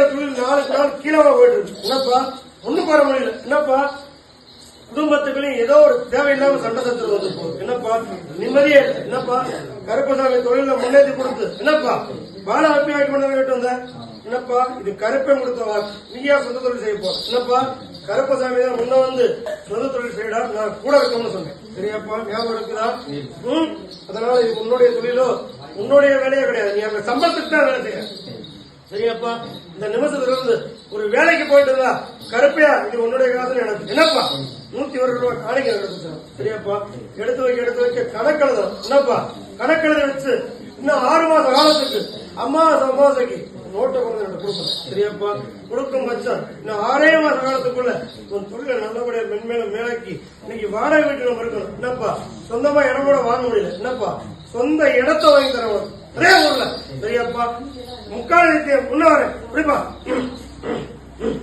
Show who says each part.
Speaker 1: நாளுக்கு நாள் கீழே போயிட்டு இருக்கு. என்னப்பா ஒண்ணும் போற முடியல. என்னப்பா குடும்பத்துக்குள்ளயும் ஏதோ ஒரு தேவையில்லாம சண்டை சத்துரு வந்து போகுது. என்னப்பா நிம்மதியே இல்லை. என்னப்பா கருப்பசாமி தொழில முன்னேற்றி கொடுத்து என்னப்பா பால ஹாப்பி ஆக்கி பண்ண கேட்டு வந்த. என்னப்பா இது கருப்பை கொடுத்தவா நீயா சொந்த தொழில் செய்ய போற. என்னப்பா கருப்பசாமி தான் முன்ன வந்து சொந்த தொழில் செய்யடா நான் கூட இருக்கணும்னு சொன்னேன். சரியாப்பா ஞாபகம் இருக்குதா? அதனால இது உன்னுடைய தொழிலோ உன்னுடைய வேலையே கிடையாது. நீ அந்த சம்பளத்துக்கு தான் வேலை செய்ய. சரியாப்பா இந்த நிமிஷத்துல இருந்து ஒரு வேலைக்கு போயிட்டு இருந்தா கருப்பையா இது உன்னுடைய காசு எனக்கு. என்னப்பா 101 ரூபாய் காணிக்க நடக்கும். சரியாப்பா எடுத்து வைக்க கணக்கெழுதும். என்னப்பா கணக்கெழுத வச்சு இன்னும் 6 மாச காலத்துக்கு அமாவாசைக்கு நோட்டை கொண்டு கொடுக்கணும். சரியாப்பா கொடுக்கும் பட்சம் இன்னும் 6 மாச காலத்துக்குள்ள உன் தொழிலை நல்லபடியா மென்மேலும் மேலாக்கி இன்னைக்கு வாடகை வீட்டுல இருக்கணும். என்னப்பா சொந்தமா இடம் கூட வாங்க முடியல. என்னப்பா சொந்த இடத்தை வாங்கி தரணும் ஒரே ஊர்ல. சரியாப்பா முக்கால் முன்ன வரேன்.